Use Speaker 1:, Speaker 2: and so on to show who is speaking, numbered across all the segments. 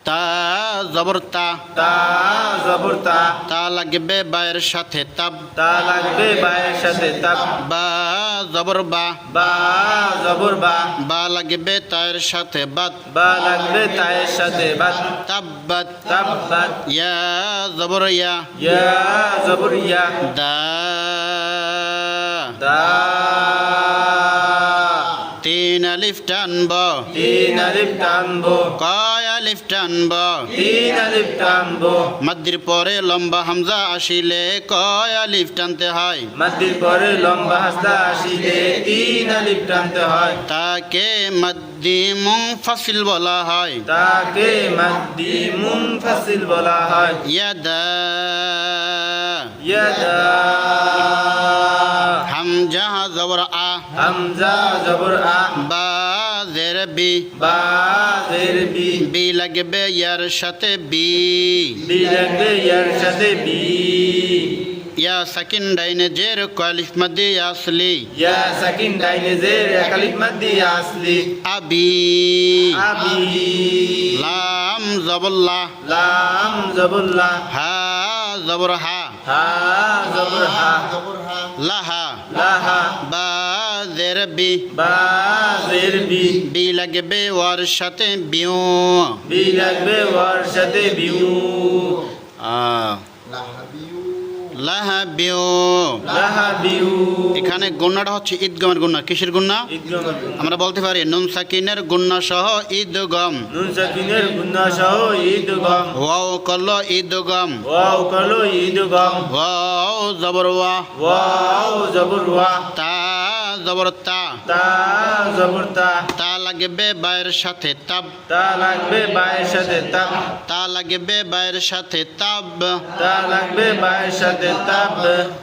Speaker 1: তা জবর তা,
Speaker 2: তা জবর তা,
Speaker 1: তা লাগবে বায়ের সাথে তাব,
Speaker 2: তা লাগবে বায়ের সাথে তাব,
Speaker 1: বা জবর বা,
Speaker 2: বা জবর বা,
Speaker 1: বা লাগবে তায়ের সাথে বাত,
Speaker 2: বা লাগবে তায়ের সাথে বাত,
Speaker 1: তাব্বাত,
Speaker 2: তাব্বাত,
Speaker 1: ইয়া জবর ইয়া,
Speaker 2: ইয়া জবর ইয়া,
Speaker 1: দা,
Speaker 2: দা,
Speaker 1: তিন আলিফ টানব,
Speaker 2: তিন আলিফ টানবো,
Speaker 1: কয় আলিফ টানব,
Speaker 2: তিন আলিফ টানবো,
Speaker 1: মাদ্দির পরে লম্বা হামজা আসিলে কয় আলিফ টানতে হয়,
Speaker 2: মাদ্দির পরে লম্বা হাসদা আসিলে তিন আলিফ টানতে হয়,
Speaker 1: তাকে মাদ্দি মুনফাসিল বলা হয়,
Speaker 2: তাকে মাদ্দি মুনফাসিল বলা হয়।
Speaker 1: ইয়াদা,
Speaker 2: ইয়াদা,
Speaker 1: হামজা জবর আ,
Speaker 2: হামজা জবর আ,
Speaker 1: বা জের বি,
Speaker 2: বা জের বি,
Speaker 1: বি লাগবে ইয়ার সাথে বি,
Speaker 2: বি লাগবে ইয়ার সাথে বি,
Speaker 1: ইয়া সাকিন ডাইনে জের কলিফ মাদ্দি আসলি,
Speaker 2: ইয়া সাকিন ডাইনে জের এক আলিফ মাদ্দি আসলি,
Speaker 1: আবি,
Speaker 2: আবি,
Speaker 1: লাম জবল্লা,
Speaker 2: লাম জবর লা,
Speaker 1: হা জবর হা,
Speaker 2: হা জবর হা,
Speaker 1: লাহা,
Speaker 2: লাহা,
Speaker 1: বা জের বি,
Speaker 2: বা জের বি,
Speaker 1: বি লাগবে ওয়ার সাথে বিউ,
Speaker 2: বি লাগবে ওয়ার সাথে বিউ,
Speaker 1: লাহা বিউ।
Speaker 2: লাহা বিউ।
Speaker 1: এখানে গুন্নাটা হচ্ছে ঈদগমের গুন্না। কিসের গুন্না?
Speaker 2: ঈদগমের গুন্না।
Speaker 1: আমরা বলতে পারি নুন সাকিনের গুন্না সহ ঈদগম,
Speaker 2: নুন সাকিনের গুন্না সহ ঈদগম,
Speaker 1: ওয়াও করলো ঈদগম,
Speaker 2: ওয়াও কালো ঈদগম,
Speaker 1: ওয়াও জবর ওয়া,
Speaker 2: ওয়াও জবর ওয়া,
Speaker 1: তা জবর তা,
Speaker 2: তা জবর তা,
Speaker 1: তা লাগবে বায়ের সাথে তাব,
Speaker 2: তা লাগবে বায়ের সাথে তাব,
Speaker 1: তা লাগবে বায়ের সাথে তাব,
Speaker 2: তা লাগবে বায়ের সাথে তাব।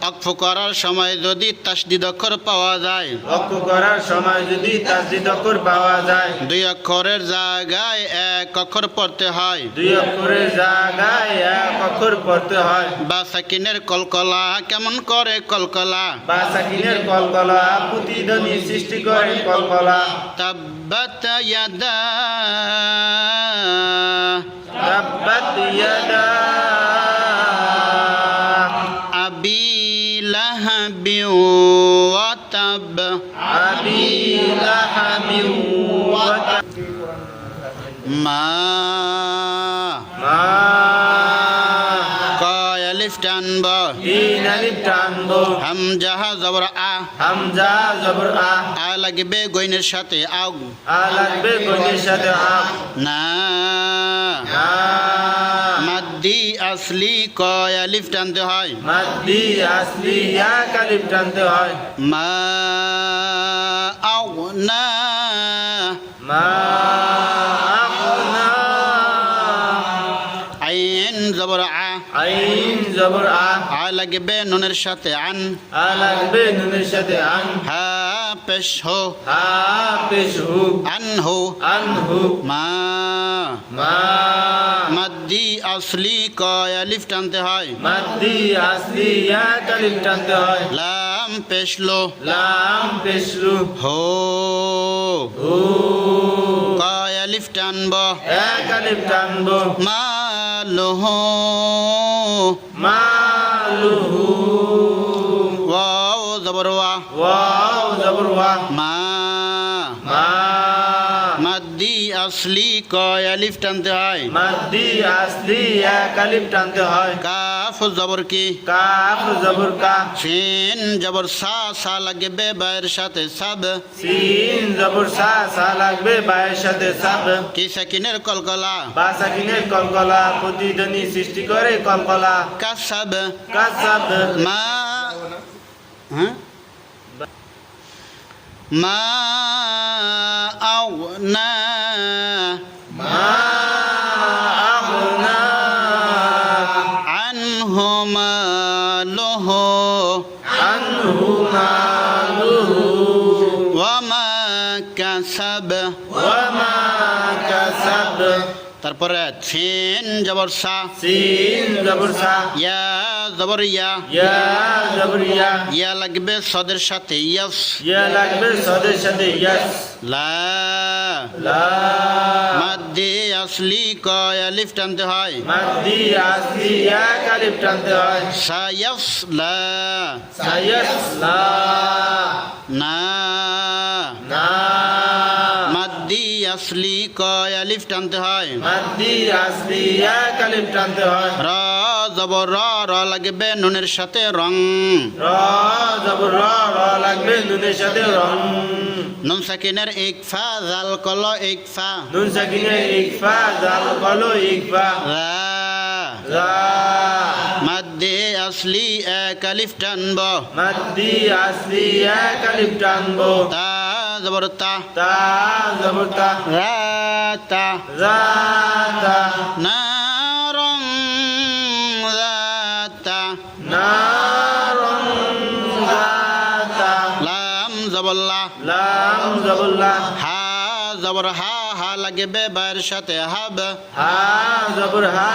Speaker 1: অক্ফ করার সময় যদি তাসদিদ অক্ষর পাওয়া যায়,
Speaker 2: লক্ষ্য করার সময় যদি তাসদিদ অক্ষর পাওয়া যায়,
Speaker 1: দুই অক্ষরের জায়গায় এক অক্ষর পড়তে হয়,
Speaker 2: দুই অক্ষরের জায়গায় এক অক্ষর পড়তে হয়।
Speaker 1: বা সাকিনের কলকলা কেমন করে কলকলা,
Speaker 2: বা সাকিনের কলকলা প্রতিধ্বনি সৃষ্টি করে কলকলা।
Speaker 1: তাব্বাত ইয়াদা,
Speaker 2: তাব্বাত ইয়াদা
Speaker 1: আবি লাহাবি ওয়া তাব,
Speaker 2: আবি লাহাবি ওয়া তাব।
Speaker 1: মা
Speaker 2: মা
Speaker 1: কয় আলিফ টানব,
Speaker 2: তিন আলিফ টানবো,
Speaker 1: হামজা জবর আ,
Speaker 2: হামজা জবর আ,
Speaker 1: আ লাগবে গইনের সাথে আও,
Speaker 2: আ লাগবে গইনের সাথে আ,
Speaker 1: না
Speaker 2: না
Speaker 1: মাদ্দি আসলি কয় আলিফ টানতে হয়,
Speaker 2: মাদ্দি আসলি এক আলিফ টানতে হয়।
Speaker 1: মা আও না,
Speaker 2: মা আগনা,
Speaker 1: আইন জবর আ,
Speaker 2: আইন জবর আ,
Speaker 1: আ লাগবে নুনের সাথে আন,
Speaker 2: আ লাগবে নুনের সাথে আন,
Speaker 1: হা পেশ হো,
Speaker 2: হা পেশ হু,
Speaker 1: আন হো,
Speaker 2: আনহু,
Speaker 1: মা
Speaker 2: মা
Speaker 1: মাদ্দি আসলি কয় আলিফ টানতে হয়,
Speaker 2: মাদ্দি আসলি এক আলিফ টানতে হয়।
Speaker 1: লাম পেশলো,
Speaker 2: লাম পেশলু,
Speaker 1: হো
Speaker 2: হু,
Speaker 1: কয় আলিফ টানব,
Speaker 2: এক আলিফ টানবো,
Speaker 1: মালহ
Speaker 2: মালুহু,
Speaker 1: ওয়াও জবর ওয়া,
Speaker 2: ওয়াও জবর ওয়া,
Speaker 1: মা
Speaker 2: মা
Speaker 1: মাদ্দি আসলি কয় আলিফ টানতে হয়,
Speaker 2: মাদ্দি আসলি এক আলিফ টানতে হয়।
Speaker 1: কাফ জবর কি,
Speaker 2: কাফ জবর কা,
Speaker 1: শিন জবর সা, সা লাগবে বায়ের সাথে সাব,
Speaker 2: সিন জবর সা, সা লাগবে বায়ের সাথে সাব।
Speaker 1: কি সাকিনের কলকলা,
Speaker 2: বা সাকিনের কলকলা প্রতিধ্বনি সৃষ্টি করে কলকলা।
Speaker 1: কাসাব,
Speaker 2: কাসাব,
Speaker 1: মা হ্যাঁ মা আও না,
Speaker 2: মা আগনা,
Speaker 1: আনহু মালুহু
Speaker 2: আনহু মালুহু,
Speaker 1: ওয়া মা কাসাব,
Speaker 2: ওয়া মা কাসাব।
Speaker 1: তারপরে সিন জবর সা,
Speaker 2: সিন জবর সা,
Speaker 1: ইয়া জবর ইয়া,
Speaker 2: ইয়া জবর ইয়া,
Speaker 1: ইয়া লাগবে সদের সাথে ইয়াস,
Speaker 2: ইয়া লাগবে সদের সাথে ইয়াস।
Speaker 1: লা
Speaker 2: লা
Speaker 1: মাদ্দি আসলি কয় আলিফ টানতে হয়
Speaker 2: মাদ্দি আসলি এক আলিফ টানতে হয়
Speaker 1: সায়াসলা
Speaker 2: সায়াসলা
Speaker 1: না
Speaker 2: না
Speaker 1: মাদ্দি আসলি কয় আলিফ টানতে হয়
Speaker 2: মাদ্দি আসলি এক আলিফ টানতে হয়
Speaker 1: র জবর র লাগবে নুনের সাথে রং
Speaker 2: র জবর র লাগবে নুনের সাথে রং
Speaker 1: নুন সাকিনের ইকফা জাল কল ইকফা
Speaker 2: নুন সাকিনে ইকফা জাল কলো ইকফা
Speaker 1: রা
Speaker 2: রা
Speaker 1: মাদ্দে আসলি এক আলিফ টানব
Speaker 2: মাদ্দি আসলি এক আলিফ টানবো
Speaker 1: তা জবর তা
Speaker 2: তা জবর তা
Speaker 1: রা তা
Speaker 2: রা তা
Speaker 1: না রং তা
Speaker 2: নারুন যাতা
Speaker 1: লাম জবল্লা
Speaker 2: লাম জবল্লা
Speaker 1: হা জবর হা লাগবে বায়ের সাথে হাব
Speaker 2: হা জবর হা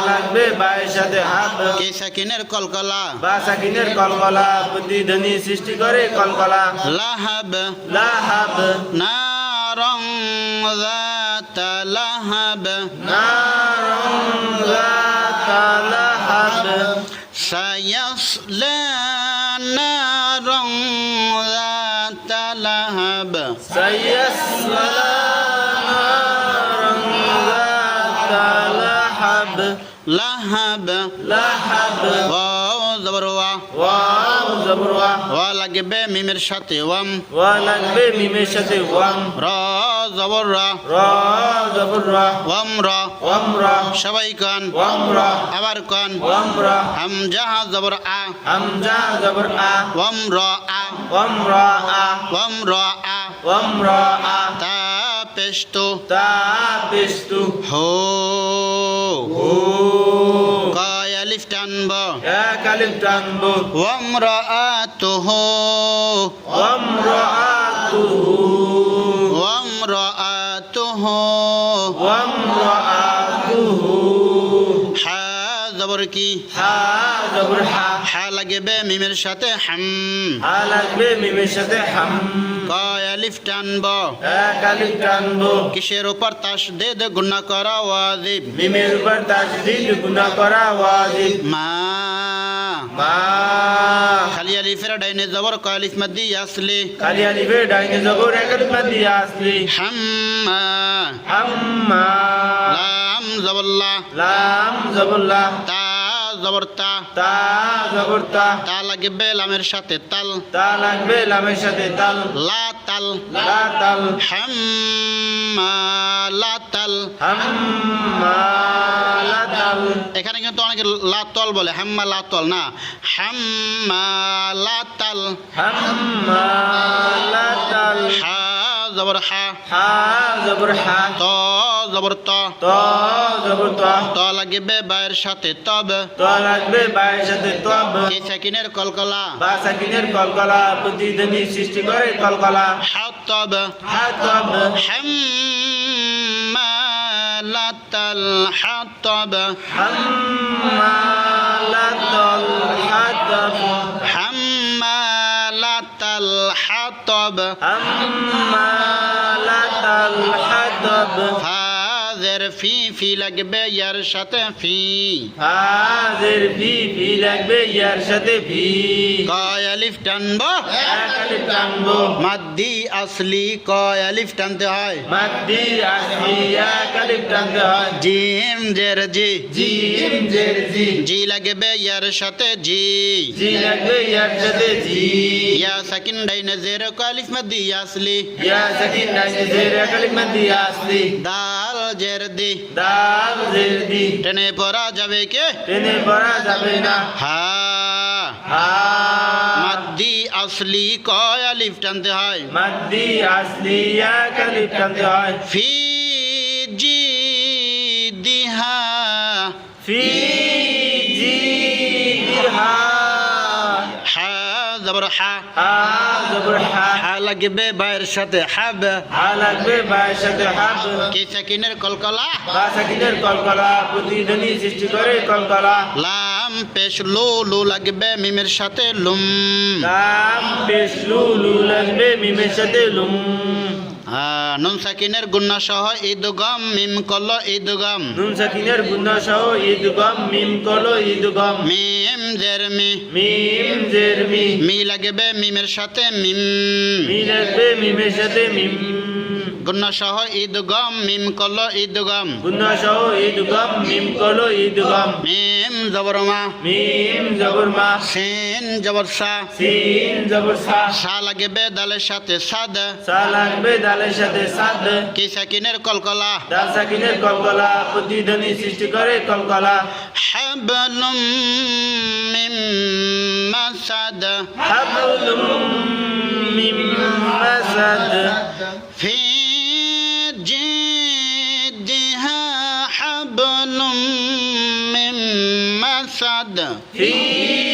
Speaker 2: লাগবে বায়ের সাথে হাত
Speaker 1: কে সাকিনের কলকলা
Speaker 2: বা সাকিনের কলকলা প্রতিধ্বনি সৃষ্টি করে কলকলা
Speaker 1: লাহাব
Speaker 2: লাহাব
Speaker 1: না রং তা লাহাব
Speaker 2: নারুন যাতা লাহাব
Speaker 1: সায়াসলা নারং যাতা লাহাব
Speaker 2: সায়াসলা নারুন যাতা লাহাব
Speaker 1: লাহাব
Speaker 2: লাহাব
Speaker 1: ওয়াও জবর ওয়া
Speaker 2: ওয়াও জবর ওয়া
Speaker 1: ওয়া লাগবে মিমের সাথে ওয়াম
Speaker 2: ওয়া লাগবে মিমের সাথে ওয়াম
Speaker 1: র জবর রা
Speaker 2: র জবর রা
Speaker 1: ওয়াম র
Speaker 2: ওয়াম রা
Speaker 1: সবাই কান
Speaker 2: ওয়াম রা
Speaker 1: আবার কান
Speaker 2: ওয়াম রা
Speaker 1: হামজা জবর আ
Speaker 2: হামজা জবর আ
Speaker 1: ওয়াম র আ
Speaker 2: ওয়াম রা আ
Speaker 1: ওয়াম র আ
Speaker 2: ওয়াম রা আ
Speaker 1: তা পেশতু
Speaker 2: তা বিস্তু
Speaker 1: হো
Speaker 2: ও
Speaker 1: কয় আলিফ টানব
Speaker 2: এক আলিফ টানবো
Speaker 1: ওয়াম রাআতুহু
Speaker 2: ওয়াম রাআতুহু
Speaker 1: ওয়াম রাআতুহু
Speaker 2: ওয়াম রাআতুহু
Speaker 1: হা জবর কি
Speaker 2: হা জবর হা
Speaker 1: হা লাগবে মিমের সাথে হাম
Speaker 2: হা লাগবে মিমের সাথে হাম
Speaker 1: কয় আলিফ টানব
Speaker 2: এক আলিফ টানবো
Speaker 1: কিসের উপর তাসদীদ গুণা করা ওয়াজিব
Speaker 2: মিমের উপর তাসদীদ গুনাহ করা ওয়াজিব
Speaker 1: মা
Speaker 2: মা
Speaker 1: খালি আলিফের ডাইনে জবর কয় আলিফ মাদ্দি আসলি
Speaker 2: খালি আলিফে ডাইনে জবর এক আলিফ মাদ্দি আসলি
Speaker 1: হাম্মা
Speaker 2: হাম্মা
Speaker 1: লাম জবল্লা
Speaker 2: লাম জবর লা
Speaker 1: তা জবর তা
Speaker 2: তা জবর তা
Speaker 1: তা লাগবে লামের সাথে তাল
Speaker 2: তা লাগবে লামের সাথে তাল
Speaker 1: লা তাল
Speaker 2: লা তাল
Speaker 1: হাম্মা লা তাল
Speaker 2: হাম্মা লা তাল
Speaker 1: এখানে কিন্তু অনেকে লা তল বলে হাম্মা লা তল না হাম্মা লা তাল
Speaker 2: হাম্মা লা তাল
Speaker 1: হা জবর হা
Speaker 2: হা জবর হা
Speaker 1: ত জবর ত
Speaker 2: ত জবর ত
Speaker 1: ত লাগবে বায়ের সাথে তব
Speaker 2: ত লাগবে বায়ের সাথে তব
Speaker 1: কে সাকিনের কলকলা
Speaker 2: বা সাকিনের কলকলা প্রতিধ্বনি সৃষ্টি করে কলকলা
Speaker 1: হাতব
Speaker 2: হাতব
Speaker 1: হাম্মালাতাল হাতব
Speaker 2: হাম্মালাতাল হাতব
Speaker 1: হাম্মালাতাল হাতব
Speaker 2: হাম্মালাতাল হাতব
Speaker 1: হাজের ফি লাগবে ইয়ার সাথে ফি
Speaker 2: হাজির ফি লাগবে ইয়ার সাথে ফি
Speaker 1: কয় আলিফ টানব
Speaker 2: এক আলিফ টানবো
Speaker 1: মাদ্দি আসলি কয় আলিফ টানতে হয়
Speaker 2: মাদ্দি আসলি এক আলিফ টানতে হয়
Speaker 1: জিম জের জি
Speaker 2: জিম জের জি
Speaker 1: জি লাগবে ইয়ার সাথে জি
Speaker 2: জি লাগবে ইয়ার সাথে জি
Speaker 1: ইয়া সাকিন ডাইনে জের কয় আলিফ মাদ্দি আসলি
Speaker 2: ইয়া সাকিন ডাইনে জের এক আলিফ মাদ্দি আসলি
Speaker 1: দাল জের দি
Speaker 2: দাল জের দি
Speaker 1: টেনে পড়া যাবে কে
Speaker 2: টেনে পড়া যাবে না
Speaker 1: হা
Speaker 2: হা
Speaker 1: মাদ্দি আসলি কয় আলিফ টানতে হয়
Speaker 2: মাদ্দি আসলি এক আলিফ টানতে হয়
Speaker 1: ফি জি দিহা
Speaker 2: ফি জি হা
Speaker 1: হা জবর হা
Speaker 2: হা জবর হা
Speaker 1: হা লাগবে বায়ের সাথে হাব
Speaker 2: হা লাগবে বায়ের সাথে হাব
Speaker 1: কে সাকিনের কলকলা
Speaker 2: বা সাকিনের কলকলা প্রতিধ্বনি সৃষ্টি করে কলকলা
Speaker 1: লাম পেশ লু লাগবে মিমের সাথে লুম
Speaker 2: লাম পেশ লু লাগবে মিমের সাথে লুম
Speaker 1: নুন সাকিনের গুন্না সহ ঈদগম মিম কল ঈদগম
Speaker 2: নুন সাকিনের গুন্না সহ ঈদগম মিম কল ঈদগম
Speaker 1: মিম জের মি
Speaker 2: মিম জের মি
Speaker 1: মি লাগবে মিমের সাথে মিম
Speaker 2: মি লাগবে মিমের সাথে মিম
Speaker 1: গুন্না সহ ঈদগম মিম কল ঈদগম
Speaker 2: গুন্না সহ ঈদগম মিম কল ঈদগম
Speaker 1: মিম জবর মা
Speaker 2: মিম জবর মা
Speaker 1: সিন জবর সা
Speaker 2: সিন জবর সা
Speaker 1: সা লাগবে দালের সাথে সাদ
Speaker 2: সা লাগবে দালের সাথে সাদ
Speaker 1: কি সাকিনের কলকলা
Speaker 2: দাল সাকিনের কলকলা প্রতিধ্বনি সৃষ্টি করে কলকলা
Speaker 1: হাবলুম মিম মাসাদ
Speaker 2: হাবলুম মিম মাসাদ
Speaker 1: في جيدها حبل من مسد
Speaker 2: في